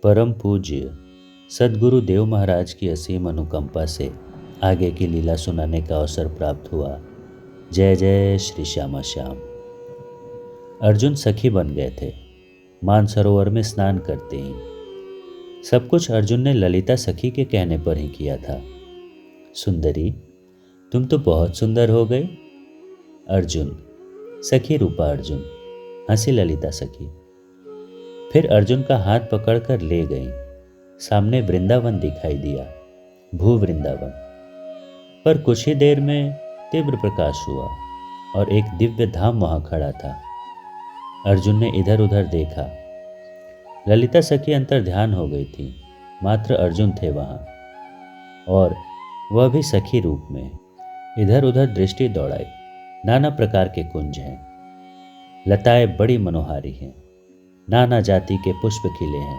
परम पूज्य सद्गुरु देव महाराज की असीम अनुकंपा से आगे की लीला सुनाने का अवसर प्राप्त हुआ। जय जय श्री श्यामा श्याम। अर्जुन सखी बन गए थे। मानसरोवर में स्नान करते ही सब कुछ अर्जुन ने ललिता सखी के कहने पर ही किया था। सुंदरी, तुम तो बहुत सुंदर हो गई। अर्जुन, सखी रूपा अर्जुन। हंसी ललिता सखी। फिर अर्जुन का हाथ पकड़कर ले गई। सामने वृंदावन दिखाई दिया, भू वृंदावन। पर कुछ ही देर में तीव्र प्रकाश हुआ और एक दिव्य धाम वहां खड़ा था। अर्जुन ने इधर उधर देखा। ललिता सखी अंतर ध्यान हो गई थी। मात्र अर्जुन थे वहां, और वह भी सखी रूप में। इधर उधर दृष्टि दौड़ाई। नाना प्रकार के कुंज हैं। लताएं बड़ी मनोहारी हैं। नाना जाति के पुष्प खिले हैं।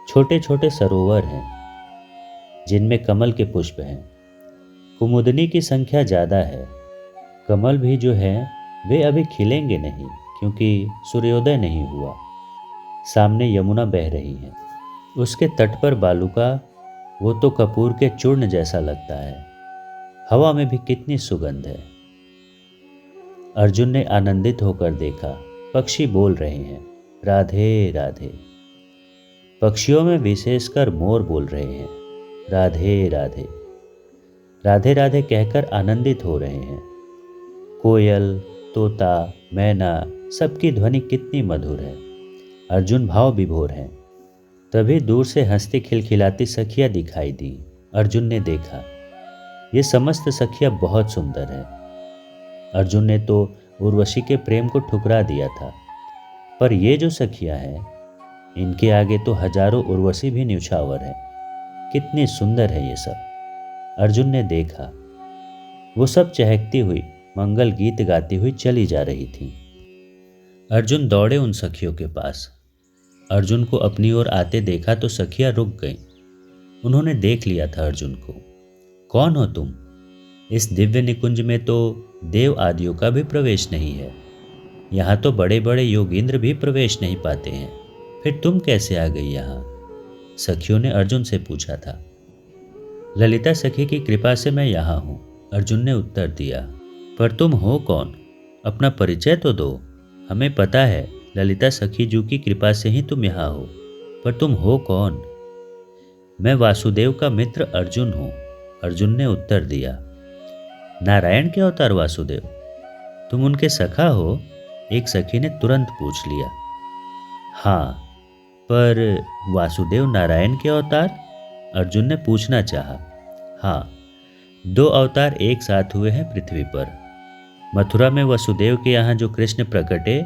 छोटे छोटे सरोवर हैं जिनमें कमल के पुष्प हैं। कुमुदनी की संख्या ज़्यादा है। कमल भी जो है वे अभी खिलेंगे नहीं, क्योंकि सूर्योदय नहीं हुआ। सामने यमुना बह रही है। उसके तट पर बालुका, वो तो कपूर के चूर्ण जैसा लगता है। हवा में भी कितनी सुगंध है। अर्जुन ने आनंदित होकर देखा। पक्षी बोल रहे हैं, राधे राधे। पक्षियों में विशेषकर मोर बोल रहे हैं, राधे राधे। राधे राधे कहकर आनंदित हो रहे हैं। कोयल, तोता, मैना, सबकी ध्वनि कितनी मधुर है। अर्जुन भाव विभोर हैं। तभी दूर से हंसती खिलखिलाती सखियां दिखाई दी। अर्जुन ने देखा, ये समस्त सखियां बहुत सुंदर हैं। अर्जुन ने तो उर्वशी के प्रेम को ठुकरा दिया था, पर ये जो सखियां हैं, इनके आगे तो हजारों उर्वशी भी न्यौछावर है। कितनी सुंदर है ये सब। अर्जुन ने देखा, वो सब चहकती हुई मंगल गीत गाती हुई चली जा रही थी। अर्जुन दौड़े उन सखियों के पास। अर्जुन को अपनी ओर आते देखा तो सखियां रुक गईं। उन्होंने देख लिया था अर्जुन को। कौन हो तुम? इस दिव्य निकुंज में तो देव आदियों का भी प्रवेश नहीं है। यहाँ तो बड़े बड़े योगींद्र भी प्रवेश नहीं पाते हैं। फिर तुम कैसे आ गई यहाँ? सखियों ने अर्जुन से पूछा था। ललिता सखी की कृपा से मैं यहाँ हूँ, अर्जुन ने उत्तर दिया। पर तुम हो कौन? अपना परिचय तो दो। हमें पता है ललिता सखी जी की कृपा से ही तुम यहाँ हो, पर तुम हो कौन? मैं वासुदेव का मित्र अर्जुन हूँ, अर्जुन ने उत्तर दिया। नारायण के अवतार वासुदेव? तुम उनके सखा हो? एक सखी ने तुरंत पूछ लिया। हाँ, पर वासुदेव नारायण के अवतार? अर्जुन ने पूछना चाहा। हाँ, 2 अवतार एक साथ हुए हैं पृथ्वी पर। मथुरा में वसुदेव के यहाँ जो कृष्ण प्रकटे,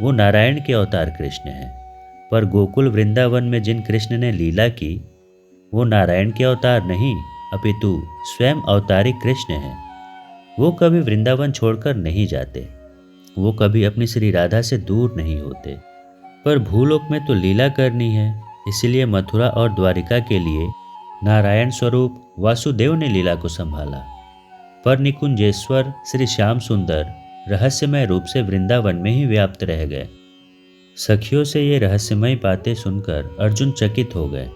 वो नारायण के अवतार कृष्ण हैं। पर गोकुल वृंदावन में जिन कृष्ण ने लीला की, वो नारायण के अवतार नहीं, अपितु स्वयं अवतारी कृष्ण हैं। वो कभी वृंदावन छोड़कर नहीं जाते। वो कभी अपनी श्री राधा से दूर नहीं होते। पर भूलोक में तो लीला करनी है, इसलिए मथुरा और द्वारिका के लिए नारायण स्वरूप वासुदेव ने लीला को संभाला। पर निकुंजेश्वर श्री श्याम सुंदर रहस्यमय रूप से वृंदावन में ही व्याप्त रह गए। सखियों से ये रहस्यमय बातें सुनकर अर्जुन चकित हो गए।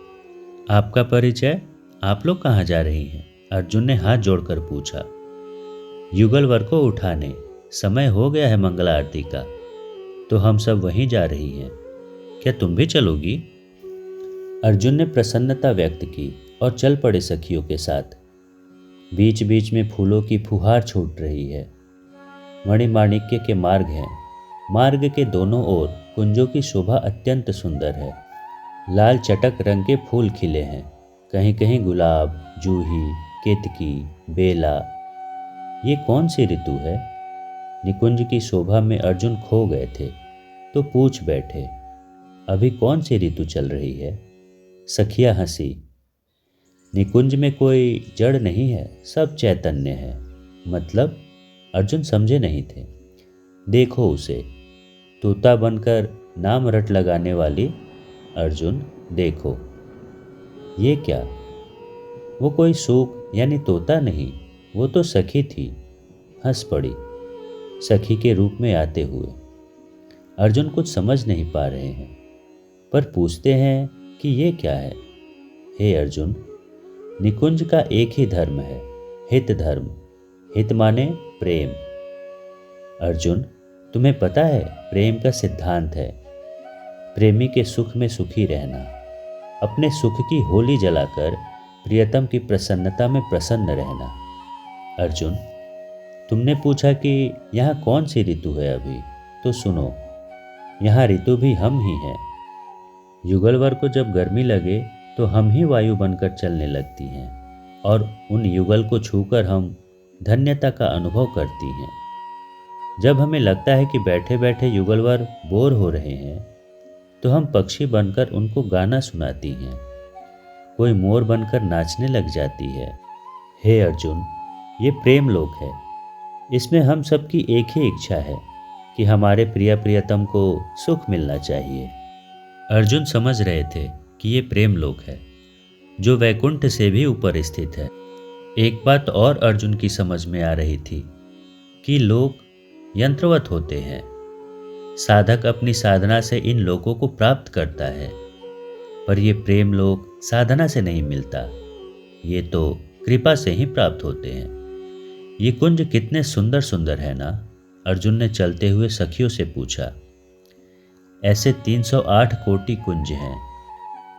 आपका परिचय? आप लोग कहाँ जा रही हैं? अर्जुन ने हाथ जोड़कर पूछा। युगल वर को उठाने। समय हो गया है मंगला आरती का, तो हम सब वहीं जा रही हैं। क्या तुम भी चलोगी? अर्जुन ने प्रसन्नता व्यक्त की और चल पड़े सखियों के साथ। बीच बीच में फूलों की फुहार छूट रही है। मणिमाणिक्य के मार्ग हैं। मार्ग के दोनों ओर कुंजों की शोभा अत्यंत सुंदर है। लाल चटक रंग के फूल खिले हैं। कहीं कहीं गुलाब, जूही, केतकी, बेला। ये कौन सी ऋतु है? निकुंज की शोभा में अर्जुन खो गए थे, तो पूछ बैठे, अभी कौन सी ऋतु चल रही है? सखिया हंसी। निकुंज में कोई जड़ नहीं है, सब चैतन्य है। मतलब? अर्जुन समझे नहीं थे। देखो उसे, तोता बनकर नाम रट लगाने वाली। अर्जुन, देखो। ये क्या? वो कोई सूक यानी तोता नहीं, वो तो सखी थी। हंस पड़ी सखी के रूप में आते हुए। अर्जुन कुछ समझ नहीं पा रहे हैं, पर पूछते हैं कि ये क्या है। हे अर्जुन, निकुंज का एक ही धर्म है, हित धर्म। हित माने प्रेम। अर्जुन, तुम्हें पता है प्रेम का सिद्धांत है प्रेमी के सुख में सुखी रहना, अपने सुख की होली जलाकर प्रियतम की प्रसन्नता में प्रसन्न रहना। अर्जुन, तुमने पूछा कि यहाँ कौन सी ऋतु है अभी, तो सुनो, यहाँ ऋतु भी हम ही हैं। युगलवर को जब गर्मी लगे तो हम ही वायु बनकर चलने लगती हैं और उन युगल को छूकर हम धन्यता का अनुभव करती हैं। जब हमें लगता है कि बैठे बैठे युगलवर बोर हो रहे हैं तो हम पक्षी बनकर उनको गाना सुनाती हैं, कोई मोर बनकर नाचने लग जाती है। हे अर्जुन, ये प्रेम लोक है। इसमें हम सबकी एक ही इच्छा है कि हमारे प्रिय प्रियतम को सुख मिलना चाहिए। अर्जुन समझ रहे थे कि ये प्रेम लोक है जो वैकुंठ से भी ऊपर स्थित है। एक बात और अर्जुन की समझ में आ रही थी कि लोक यंत्रवत होते हैं। साधक अपनी साधना से इन लोकों को प्राप्त करता है, पर ये प्रेम लोक साधना से नहीं मिलता, ये तो कृपा से ही प्राप्त होते हैं। ये कुंज कितने सुंदर सुंदर है ना, अर्जुन ने चलते हुए सखियों से पूछा। ऐसे 308 कोटि कुंज हैं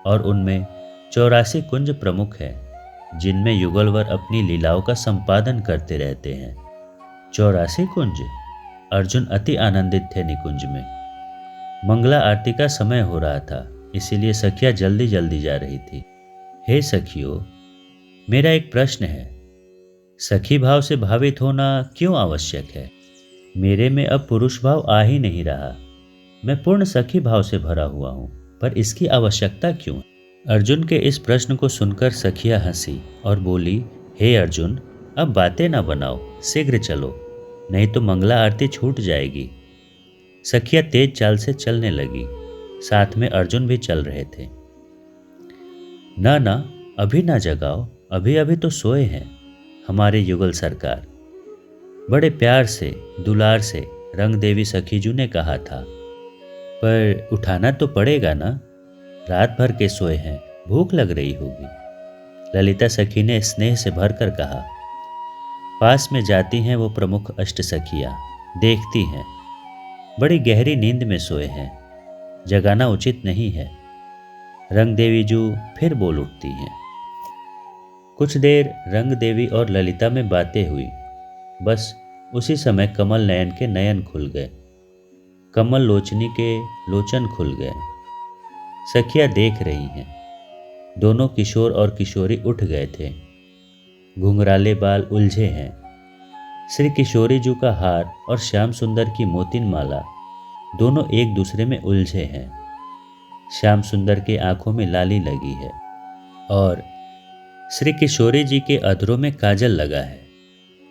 और उनमें 84 कुंज प्रमुख हैं, जिनमें युगलवर अपनी लीलाओं का संपादन करते रहते हैं। 84 कुंज? अर्जुन अति आनंदित थे निकुंज में। मंगला आरती का समय हो रहा था, इसीलिए सखियां जल्दी जल्दी जा रही थी। हे सखियों, मेरा एक प्रश्न है। सखी भाव से भावित होना क्यों आवश्यक है? मेरे में अब पुरुष भाव आ ही नहीं रहा। मैं पूर्ण सखी भाव से भरा हुआ हूँ, पर इसकी आवश्यकता क्यों? अर्जुन के इस प्रश्न को सुनकर सखिया हंसी और बोली, हे अर्जुन, अब बातें ना बनाओ, शीघ्र चलो, नहीं तो मंगला आरती छूट जाएगी। सखिया तेज चाल से चलने लगी, साथ में अर्जुन भी चल रहे थे। ना ना, अभी ना जगाओ, अभी अभी तो सोए हैं हमारे युगल सरकार, बड़े प्यार से दुलार से रंग देवी सखीजू ने कहा था। पर उठाना तो पड़ेगा ना, रात भर के सोए हैं, भूख लग रही होगी। ललिता सखी ने स्नेह से भरकर कहा। पास में जाती हैं वो प्रमुख अष्ट सखियां, देखती हैं बड़ी गहरी नींद में सोए हैं, जगाना उचित नहीं है। रंग देवी जू फिर बोल उठती हैं। कुछ देर रंग देवी और ललिता में बातें हुई। बस उसी समय कमल नयन के नयन खुल गए, कमल लोचनी के लोचन खुल गए। सखियां देख रही हैं। दोनों किशोर और किशोरी उठ गए थे, घुंघराले बाल उलझे हैं। श्री किशोरी जू का हार और श्याम सुंदर की मोतिन माला दोनों एक दूसरे में उलझे हैं। श्याम सुंदर के आंखों में लाली लगी है और श्री किशोरी जी के अधरों में काजल लगा है।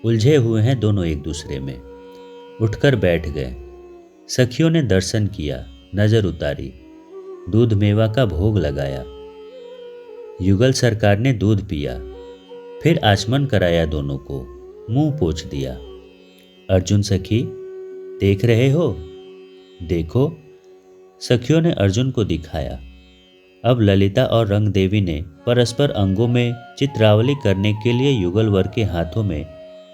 उलझे हुए हैं दोनों एक दूसरे में। उठकर बैठ गए। सखियों ने दर्शन किया, नजर उतारी, दूध मेवा का भोग लगाया। युगल सरकार ने दूध पिया, फिर आचमन कराया दोनों को, मुंह पोंछ दिया। अर्जुन सखी, देख रहे हो? देखो, सखियों ने अर्जुन को दिखाया। अब ललिता और रंग देवी ने परस्पर अंगों में चित्रावली करने के लिए युगलवर के हाथों में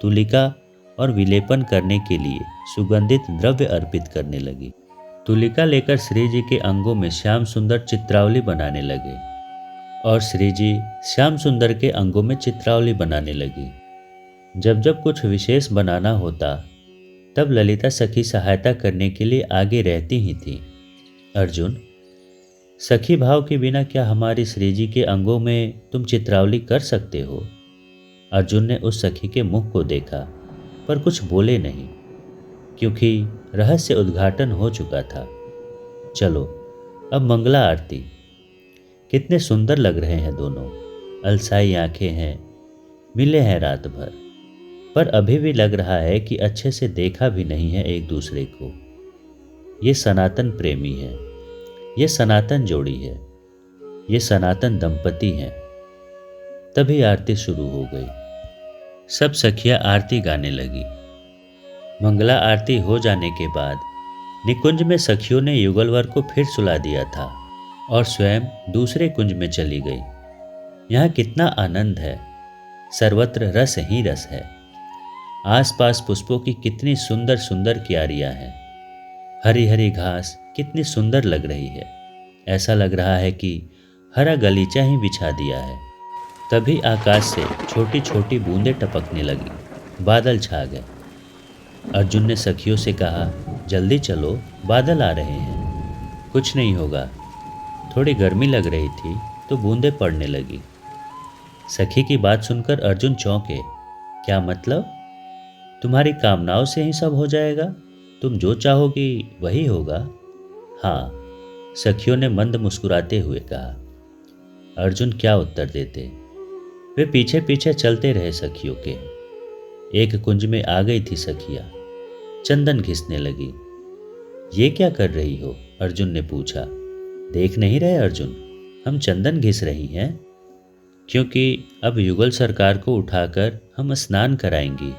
तुलिका और विलेपन करने के लिए सुगंधित द्रव्य अर्पित करने लगी। तुलिका लेकर श्री जी के अंगों में श्याम सुंदर चित्रावली बनाने लगे और श्री जी श्याम सुंदर के अंगों में चित्रावली बनाने लगी। जब जब कुछ विशेष बनाना होता तब ललिता सखी सहायता करने के लिए आगे रहती ही थी। अर्जुन, सखी भाव के बिना क्या हमारी श्री जी के अंगों में तुम चित्रावली कर सकते हो? अर्जुन ने उस सखी के मुख को देखा पर कुछ बोले नहीं, क्योंकि रहस्य उद्घाटन हो चुका था। चलो अब मंगला आरती। कितने सुंदर लग रहे हैं दोनों, अलसाई आंखें हैं, मिले हैं रात भर, पर अभी भी लग रहा है कि अच्छे से देखा भी नहीं है एक दूसरे को। ये सनातन प्रेमी है, ये सनातन जोड़ी है, ये सनातन दंपति हैं। तभी आरती शुरू हो गई। सब सखियां आरती गाने लगी। मंगला आरती हो जाने के बाद निकुंज में सखियों ने युगलवर को फिर सुला दिया था और स्वयं दूसरे कुंज में चली गई। यहाँ कितना आनंद है, सर्वत्र रस ही रस है। आसपास पुष्पों की कितनी सुंदर सुंदर क्यारियां हैं। हरी हरी घास कितनी सुंदर लग रही है। ऐसा लग रहा है कि हरा गलीचा ही बिछा दिया है। तभी आकाश से छोटी छोटी बूंदें टपकने लगी, बादल छा गए। अर्जुन ने सखियों से कहा, जल्दी चलो, बादल आ रहे हैं। कुछ नहीं होगा। थोड़ी गर्मी लग रही थी तो बूंदें पड़ने लगी। सखी की बात सुनकर अर्जुन चौंके। क्या मतलब? तुम्हारी कामनाओं से ही सब हो जाएगा? तुम जो चाहोगी वही होगा? हाँ, सखियों ने मंद मुस्कुराते हुए कहा। अर्जुन क्या उत्तर देते। वे पीछे पीछे चलते रहे सखियों के। एक कुंज में आ गई थी सखिया, चंदन घिसने लगी। ये क्या कर रही हो? अर्जुन ने पूछा। देख नहीं रहे अर्जुन, हम चंदन घिस रही हैं, क्योंकि अब युगल सरकार को उठाकर हम स्नान कराएंगी।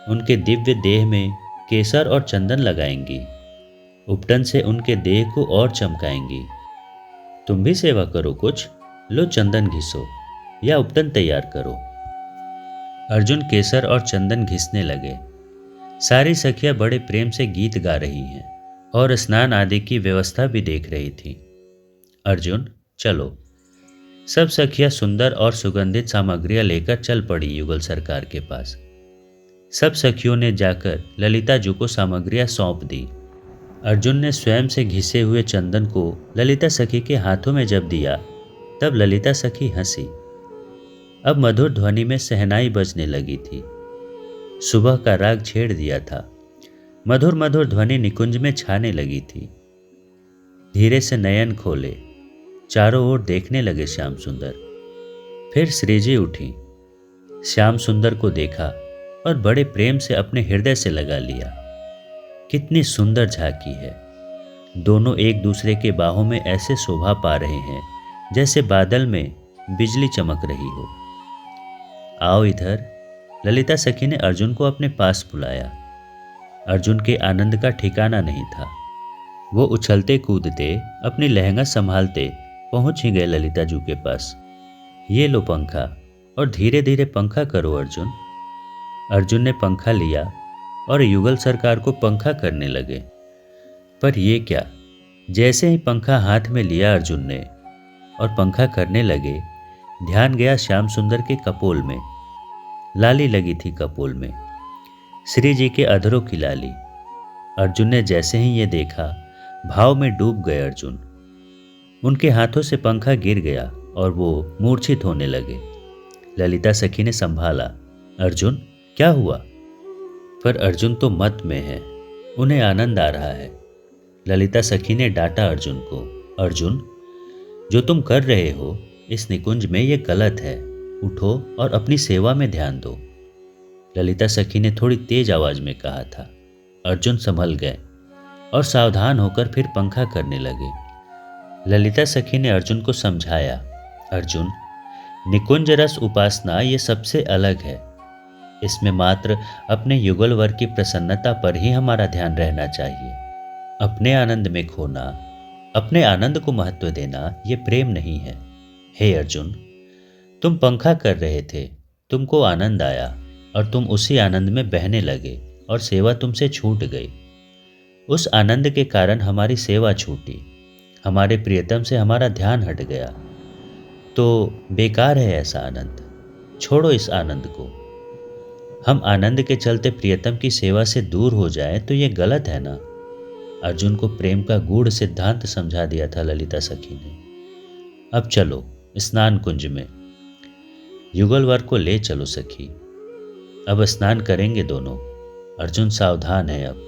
उनके दिव्य देह में केसर और चंदन लगाएंगी। उपटन से उनके देह को और चमकाएंगी। तुम भी सेवा करो कुछ, लो चंदन घिसो या उपटन तैयार करो। अर्जुन केसर और चंदन घिसने लगे। सारी सखियां बड़े प्रेम से गीत गा रही हैं और स्नान आदि की व्यवस्था भी देख रही थी। अर्जुन, चलो। सब सखियां सुंदर और सुगंधित सामग्रियां लेकर चल पड़ी युगल सरकार के पास। सब सखियों ने जाकर ललिता जी को सामग्रियां सौंप दी। अर्जुन ने स्वयं से घिसे हुए चंदन को ललिता सखी के हाथों में जब दिया, तब ललिता सखी हंसी। अब मधुर ध्वनि में शहनाई बजने लगी थी। सुबह का राग छेड़ दिया था। मधुर मधुर ध्वनि निकुंज में छाने लगी थी। धीरे से नयन खोले, चारों ओर देखने लगे श्याम सुंदर। फिर श्रीजी उठी, श्याम सुंदर को देखा और बड़े प्रेम से अपने हृदय से लगा लिया। कितनी सुंदर झांकी है। दोनों एक दूसरे के बाहों में ऐसे शोभा पा रहे हैं जैसे बादल में बिजली चमक रही हो। आओ इधर। ललिता सखी ने अर्जुन को अपने पास बुलाया। अर्जुन के आनंद का ठिकाना नहीं था। वो उछलते कूदते, अपनी लहंगा संभालते पहुंच ही गए ललिता जी के पास। ये लो पंखा, और धीरे धीरे पंखा करो अर्जुन। अर्जुन ने पंखा लिया और युगल सरकार को पंखा करने लगे। पर ये क्या, जैसे ही पंखा हाथ में लिया अर्जुन ने और पंखा करने लगे, ध्यान गया श्याम सुंदर के कपोल में। लाली लगी थी कपोल में, श्री जी के अधरों की लाली। अर्जुन ने जैसे ही ये देखा, भाव में डूब गए अर्जुन। उनके हाथों से पंखा गिर गया और वो मूर्छित होने लगे। ललिता सखी ने संभाला। अर्जुन, क्या हुआ? पर अर्जुन तो मत में है, उन्हें आनंद आ रहा है। ललिता सखी ने डांटा अर्जुन को। अर्जुन, जो तुम कर रहे हो इस निकुंज में ये गलत है। उठो और अपनी सेवा में ध्यान दो। ललिता सखी ने थोड़ी तेज आवाज में कहा था। अर्जुन संभल गए और सावधान होकर फिर पंखा करने लगे। ललिता सखी ने अर्जुन को समझाया। अर्जुन, निकुंज रस उपासना ये सबसे अलग है। इसमें मात्र अपने युगल वर की प्रसन्नता पर ही हमारा ध्यान रहना चाहिए। अपने आनंद में खोना, अपने आनंद को महत्व देना, ये प्रेम नहीं है। हे अर्जुन, तुम पंखा कर रहे थे, तुमको आनंद आया और तुम उसी आनंद में बहने लगे और सेवा तुमसे छूट गई। उस आनंद के कारण हमारी सेवा छूटी, हमारे प्रियतम से हमारा ध्यान हट गया। तो बेकार है ऐसा आनंद। छोड़ो इस आनंद को। हम आनंद के चलते प्रियतम की सेवा से दूर हो जाए तो ये गलत है ना। अर्जुन को प्रेम का गूढ़ सिद्धांत समझा दिया था ललिता सखी ने। अब चलो स्नान कुंज में, युगल वर को ले चलो सखी। अब स्नान करेंगे दोनों। अर्जुन सावधान है अब,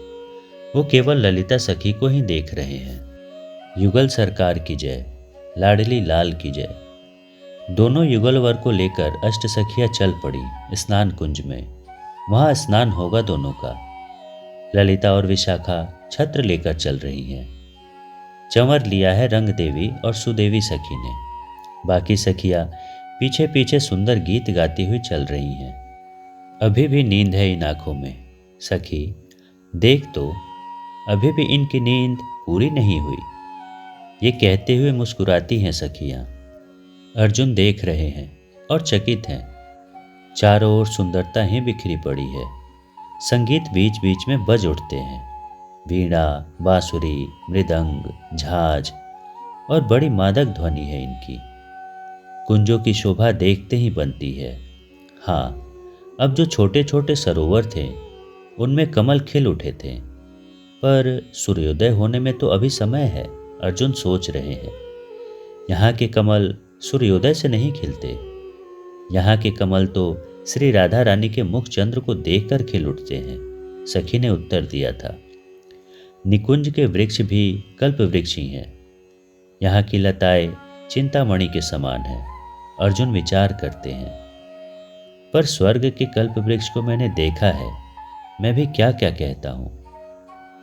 वो केवल ललिता सखी को ही देख रहे हैं। युगल सरकार की जय, लाडली लाल की जय। दोनों युगल वर को लेकर अष्ट सखियां चल पड़ी स्नान कुंज में। वहां स्नान होगा दोनों का। ललिता और विशाखा छत्र लेकर चल रही हैं। चंवर लिया है रंग देवी और सुदेवी सखी ने। बाकी सखियां पीछे पीछे सुंदर गीत गाती हुई चल रही हैं। अभी भी नींद है इन आंखों में। सखी देख तो, अभी भी इनकी नींद पूरी नहीं हुई। ये कहते हुए मुस्कुराती हैं सखियां। अर्जुन देख रहे हैं और चकित हैं। चारों ओर सुंदरता ही बिखरी पड़ी है। संगीत बीच बीच में बज उठते हैं। वीणा, बांसुरी, मृदंग, झांझ और बड़ी मादक ध्वनि है इनकी। कुंजों की शोभा देखते ही बनती है। हाँ, अब जो छोटे छोटे सरोवर थे उनमें कमल खिल उठे थे, पर सूर्योदय होने में तो अभी समय है, अर्जुन सोच रहे हैं। यहाँ के कमल सूर्योदय से नहीं खिलते। यहाँ के कमल तो श्री राधा रानी के मुख चंद्र को देखकर खिल उठते हैं, सखी ने उत्तर दिया था। निकुंज के वृक्ष भी कल्प वृक्ष ही हैं। यहाँ की लताएं चिंतामणि के समान है, अर्जुन विचार करते हैं। पर स्वर्ग के कल्प वृक्ष को मैंने देखा है, मैं भी क्या क्या कहता हूँ।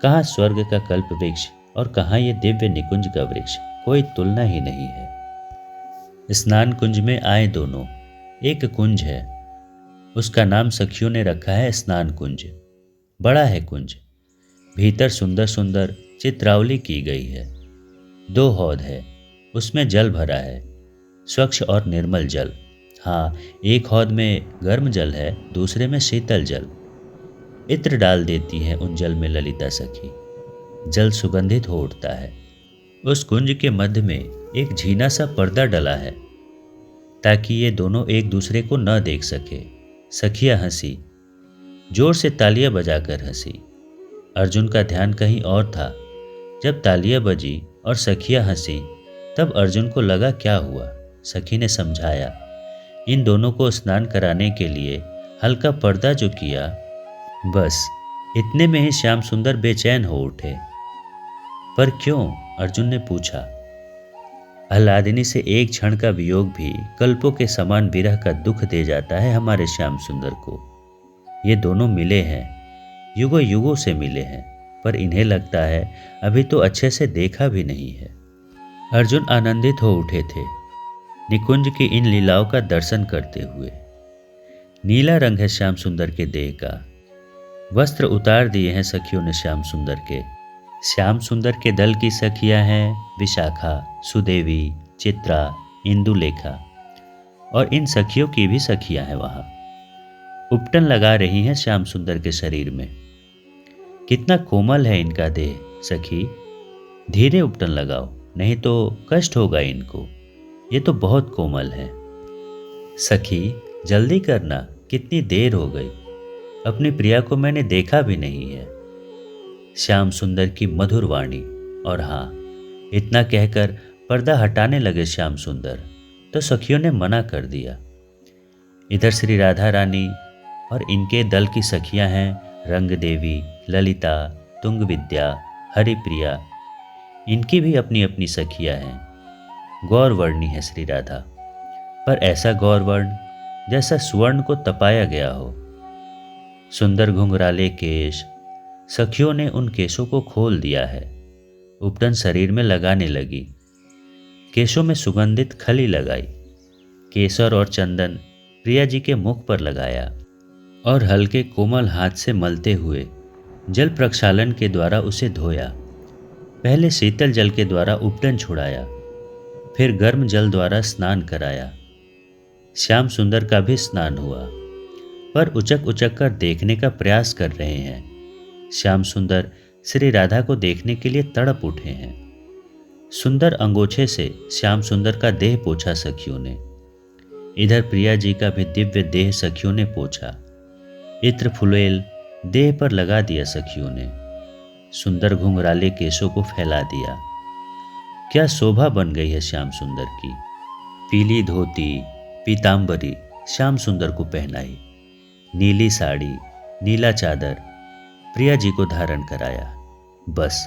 कहाँ स्वर्ग का कल्प वृक्ष और कहाँ ये दिव्य निकुंज का वृक्ष, कोई तुलना ही नहीं है। स्नान कुंज में आए दोनों। एक कुंज है, उसका नाम सखियों ने रखा है स्नान कुंज। बड़ा है कुंज, भीतर सुंदर सुंदर चित्रावली की गई है। 2 हौद है, उसमें जल भरा है, स्वच्छ और निर्मल जल। हाँ, एक हौद में गर्म जल है, दूसरे में शीतल जल। इत्र डाल देती है उन जल में ललिता सखी। जल सुगंधित हो उठता है। उस कुंज के मध्य में एक झीना सा पर्दा डला है, ताकि ये दोनों एक दूसरे को न देख सके। सखियां हंसी, जोर से तालियां बजाकर हंसी। अर्जुन का ध्यान कहीं और था। जब तालियां बजी और सखियां हंसी, तब अर्जुन को लगा क्या हुआ। सखी ने समझाया, इन दोनों को स्नान कराने के लिए हल्का पर्दा जो किया, बस इतने में ही श्याम सुंदर बेचैन हो उठे। पर क्यों? अर्जुन ने पूछा। आह्लादिनी से एक क्षण का वियोग भी कल्पों के समान विरह का दुख दे जाता है हमारे श्याम सुंदर को। ये दोनों मिले हैं, युगों युगों से मिले हैं, पर इन्हें लगता है अभी तो अच्छे से देखा भी नहीं है। अर्जुन आनंदित हो उठे थे निकुंज की इन लीलाओं का दर्शन करते हुए। नीला रंग है श्याम सुंदर के देह का। वस्त्र उतार दिए हैं सखियों ने श्याम सुंदर के। श्याम सुंदर के दल की सखियां हैं विशाखा, सुदेवी, चित्रा, इंदुलेखा, और इन सखियों की भी सखियां हैं वहां। उपटन लगा रही हैं श्याम सुंदर के शरीर में। कितना कोमल है इनका देह सखी, धीरे उपटन लगाओ, नहीं तो कष्ट होगा इनको, ये तो बहुत कोमल है। सखी जल्दी करना, कितनी देर हो गई, अपनी प्रिया को मैंने देखा भी नहीं है। श्याम सुंदर की मधुर वाणी। और हाँ, इतना कहकर पर्दा हटाने लगे श्याम सुंदर, तो सखियों ने मना कर दिया। इधर श्री राधा रानी और इनके दल की सखियां हैं रंग देवी, ललिता, तुंग विद्या, हरिप्रिया, इनकी भी अपनी अपनी सखियां हैं। गौरवर्णी है श्री राधा, पर ऐसा गौरवर्ण जैसा सुवर्ण को तपाया गया हो। सुंदर घुंघराले केश, सखियों ने उन केशों को खोल दिया है। उपटन शरीर में लगाने लगी। केशों में सुगंधित खली लगाई। केसर और चंदन प्रिया जी के मुख पर लगाया और हल्के कोमल हाथ से मलते हुए जल प्रक्षालन के द्वारा उसे धोया। पहले शीतल जल के द्वारा उपटन छुड़ाया, फिर गर्म जल द्वारा स्नान कराया। श्याम सुंदर का भी स्नान हुआ, पर उचक उचक कर देखने का प्रयास कर रहे हैं। श्याम सुंदर श्री राधा को देखने के लिए तड़प उठे हैं। सुंदर अंगोछे से श्याम सुंदर का देह पोछा सखियों ने। इधर प्रिया जी का भी दिव्य देह सखियों ने पोछा। इत्र फुलेल देह पर लगा दिया सखियों ने। सुंदर घुंघराले केशों को फैला दिया। क्या शोभा बन गई है श्याम सुंदर की। पीली धोती, पीतांबरी श्याम सुंदर को पहनाई। नीली साड़ी, नीला चादर प्रिया जी को धारण कराया। बस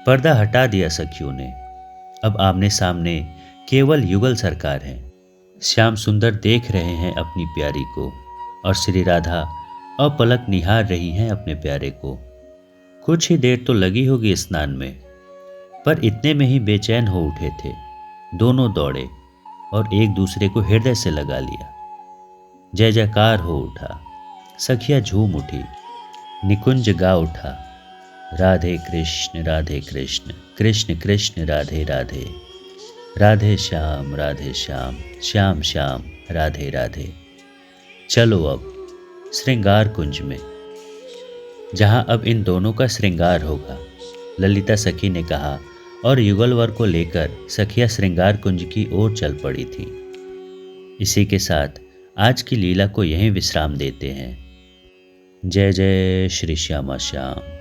पर्दा हटा दिया सखियों ने। अब आमने सामने केवल युगल सरकार हैं। श्याम सुंदर देख रहे हैं अपनी प्यारी को, और श्री राधा अपलक निहार रही हैं अपने प्यारे को। कुछ ही देर तो लगी होगी स्नान में, पर इतने में ही बेचैन हो उठे थे। दोनों दौड़े और एक दूसरे को हृदय से लगा लिया। जय जयकार हो उठा। सखिया झूम उठी। निकुंज गा उठा। राधे कृष्ण कृष्ण कृष्ण राधे राधे, राधे श्याम श्याम श्याम राधे राधे। चलो अब श्रृंगार कुंज में, जहाँ अब इन दोनों का श्रृंगार होगा, ललिता सखी ने कहा, और युगलवर को लेकर सखिया श्रृंगार कुंज की ओर चल पड़ी थी। इसी के साथ आज की लीला को यहीं विश्राम देते हैं। जय जय श्री श्यामा श्याम।